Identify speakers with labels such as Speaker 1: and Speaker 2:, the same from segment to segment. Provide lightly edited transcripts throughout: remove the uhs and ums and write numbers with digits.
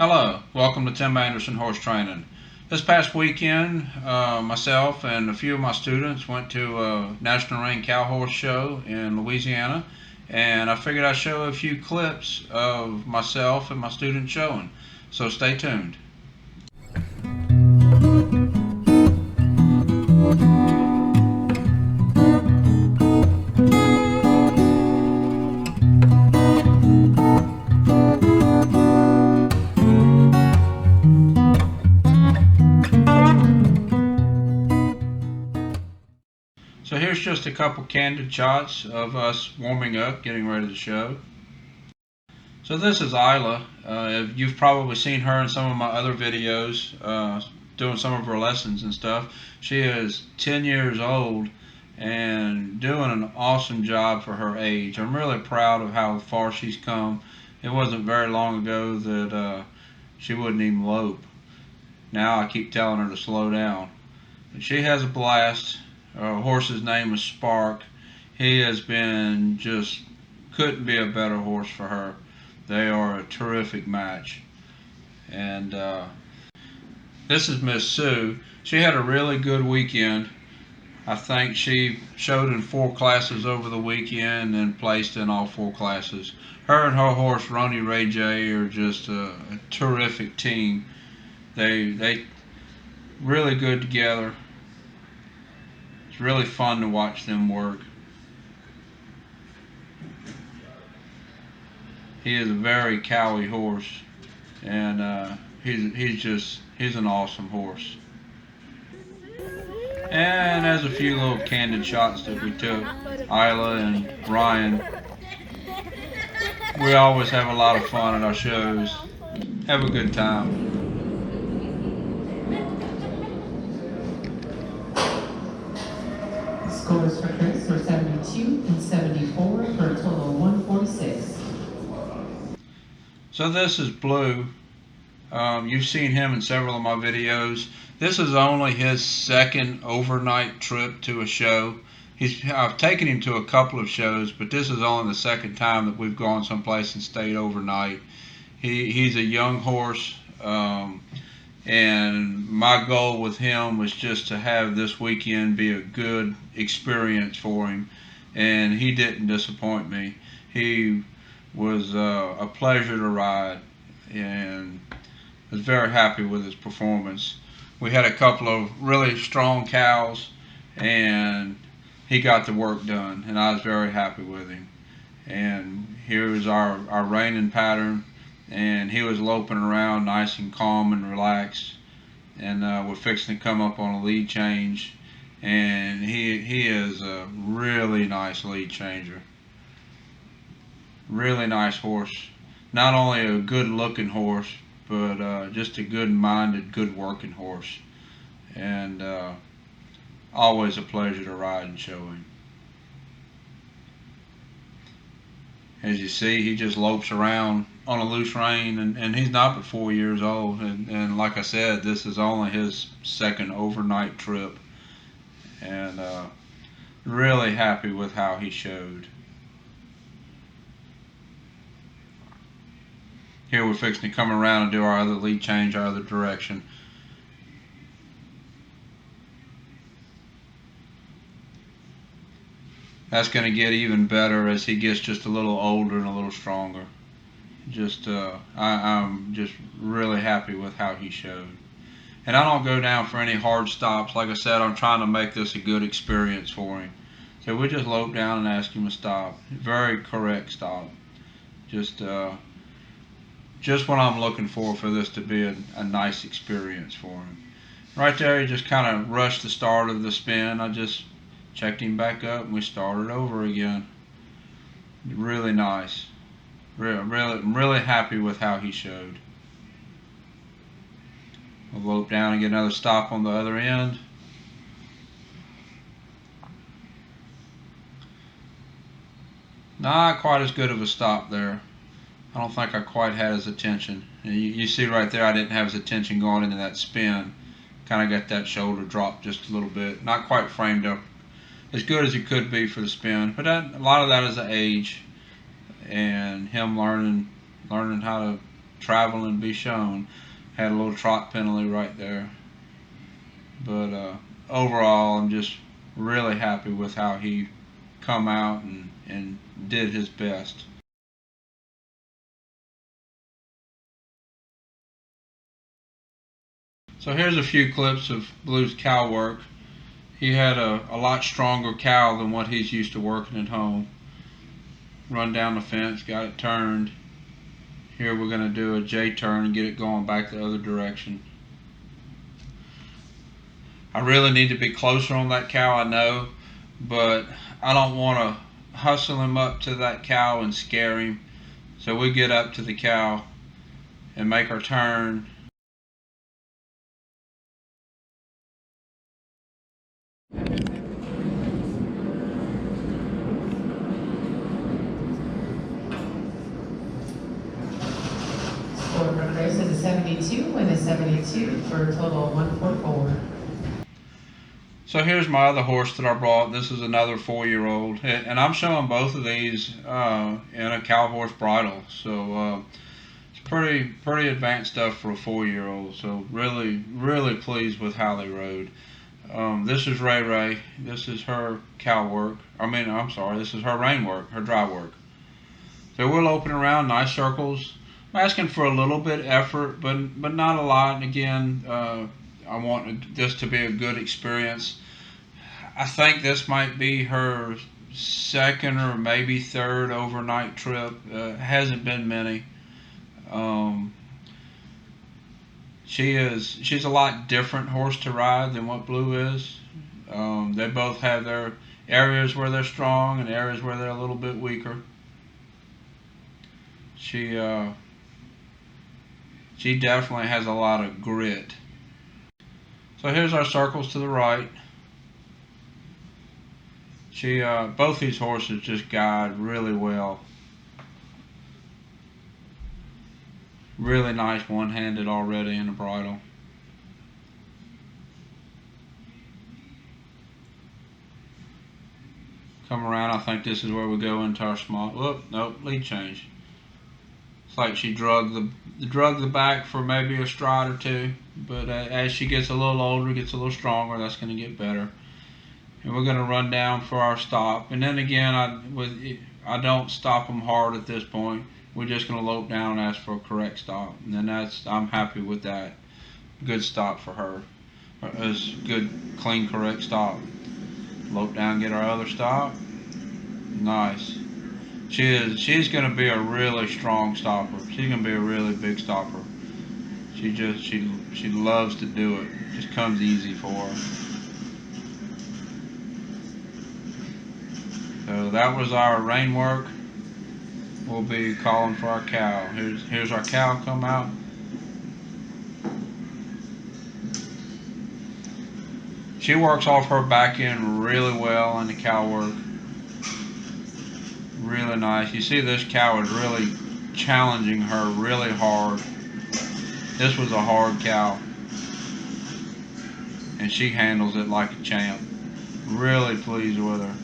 Speaker 1: Hello, welcome to Tim Anderson Horse Training. This past weekend, myself and a few of my students went to a National Range Cow Horse Show in Louisiana, and I figured I'd show a few clips of myself and my students showing. So stay tuned. So here's just a couple candid shots of us warming up, getting ready to show. So this is Isla. You've probably seen her in some of my other videos, doing some of her lessons and stuff. She is 10 years old and doing an awesome job for her age. I'm really proud of how far she's come. It wasn't very long ago that she wouldn't even lope. Now I keep telling her to slow down. But she has a blast. Our horse's name is Spark. He has been couldn't be a better horse for her. They are a terrific match. And this is Miss Sue. She had a really good weekend. I think she showed in 4 classes over the weekend and placed in all 4 classes. Her and her horse Ronnie Ray J are just a terrific team. They really good together. It's really fun to watch them work. He is a very cowy horse, and he's an awesome horse. And there's a few little candid shots that we took, Isla and Ryan. We always have a lot of fun at our shows. Have a good time.
Speaker 2: Scores for Chris were 72 and 74 for a total of 146.
Speaker 1: So this is Blue. You've seen him in several of my videos. This is only his second overnight trip to a show. I've taken him to a couple of shows, but this is only the second time that we've gone someplace and stayed overnight. He's a young horse, and my goal with him was just to have this weekend be a good experience for him, and he didn't disappoint me. He was a pleasure to ride, and was very happy with his performance. We had a couple of really strong cows, and he got the work done, and I was very happy with him. And here is our reining pattern, and he was loping around nice and calm and relaxed. And we're fixing to come up on a lead change, and he is a really nice lead changer. Really nice horse. Not only a good looking horse, but just a good minded, good working horse. And always a pleasure to ride and show him. As you see, he just lopes around on a loose rein, and he's not but 4 years old. And like I said, this is only his second overnight trip. And really happy with how he showed. Here we're fixing to come around and do our other lead change, our other direction. That's going to get even better as he gets just a little older and a little stronger. I'm just really happy with how he showed. And I don't go down for any hard stops. Like I said, I'm trying to make this a good experience for him. So we just lope down and ask him to stop. Very correct stop. Just what I'm looking for this to be a nice experience for him. Right there, he just kind of rushed the start of the spin. I just checked him back up and we started over again. Really nice. I'm really happy with how he showed. We'll lope down and get another stop on the other end. Not quite as good of a stop there. I don't think I quite had his attention. You see right there, I didn't have his attention going into that spin. Kind of got that shoulder dropped just a little bit. Not quite framed up as good as it could be for the spin. But a lot of that is the age and him learning how to travel and be shown. Had a little trot penalty right there. But overall, I'm just really happy with how he come out and did his best. So here's a few clips of Blue's cow work. He had a lot stronger cow than what he's used to working at home. Run down the fence, got it turned. Here we're going to do a J-turn and get it going back the other direction. I really need to be closer on that cow, I know, but I don't want to hustle him up to that cow and scare him. So we get up to the cow and make our turn.
Speaker 2: Score for the race is a 72 and a 72 for a total of 144.
Speaker 1: So here's my other horse that I brought. This is another 4-year-old, and I'm showing both of these in a cow horse bridle. So it's pretty advanced stuff for a 4-year-old. So really pleased with how they rode. This is Ray Ray. This is her cow work. This is her rein work, her dry work. So we're loping around, nice circles. I'm asking for a little bit effort, but not a lot. And again, I want this to be a good experience. I think this might be her second or maybe third overnight trip. Hasn't been many. She's a lot different horse to ride than what Blue is. They both have their areas where they're strong and areas where they're a little bit weaker. She definitely has a lot of grit. So here's our circles to the right. Both these horses just guide really well. Really nice one-handed already in the bridle. Come around, I think this is where we go into our small, nope, lead change. It's like she drug the back for maybe a stride or two, but as she gets a little older, gets a little stronger, that's going to get better. And we're going to run down for our stop. And then again, I don't stop them hard at this point. We're just going to lope down and ask for a correct stop. And then I'm happy with that. Good stop for her. It's good, clean, correct stop. Lope down, get our other stop. Nice. She's going to be a really strong stopper. She's going to be a really big stopper. She loves to do it. Just comes easy for her. So that was our rein work. We'll be calling for our cow. Here's our cow come out. She works off her back end really well in the cow work. Really nice. You see this cow is really challenging her really hard. This was a hard cow. And she handles it like a champ. Really pleased with her.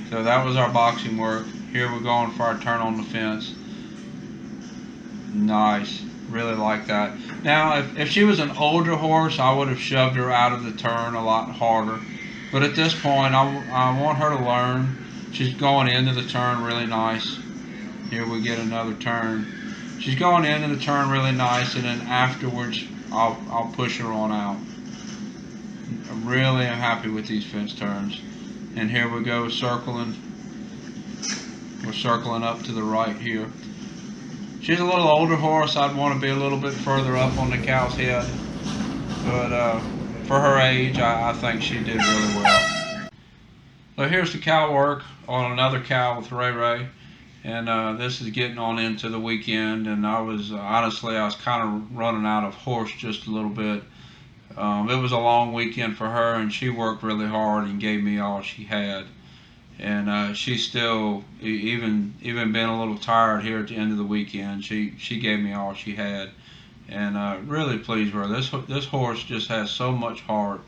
Speaker 1: So that was our boxing work. Here we're going for our turn on the fence. Nice. Really like that. Now, if she was an older horse, I would have shoved her out of the turn a lot harder. But at this point, I want her to learn. She's going into the turn really nice. Here we get another turn. She's going into the turn really nice, and then afterwards, I'll push her on out. I really am happy with these fence turns. And here we go circling. We're circling up to the right here. She's a little older horse. I'd want to be a little bit further up on the cow's head. But for her age, I think she did really well. So here's the cow work on another cow with Ray Ray. And this is getting on into the weekend. And I was kind of running out of horse just a little bit. It was a long weekend for her, and she worked really hard and gave me all she had. And she still, even being a little tired here at the end of the weekend, she gave me all she had. And really pleased with her. This horse just has so much heart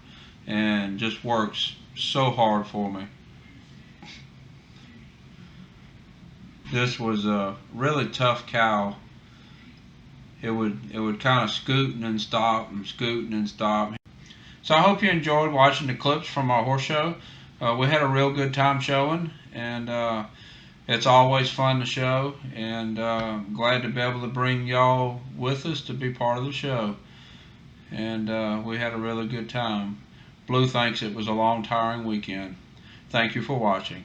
Speaker 1: and just works so hard for me. This was a really tough cow. It would kind of scoot and then stop and scoot and then stop. So I hope you enjoyed watching the clips from our horse show. We had a real good time showing, and it's always fun to show, and glad to be able to bring y'all with us to be part of the show. And we had a really good time. Blue thinks it was a long, tiring weekend. Thank you for watching.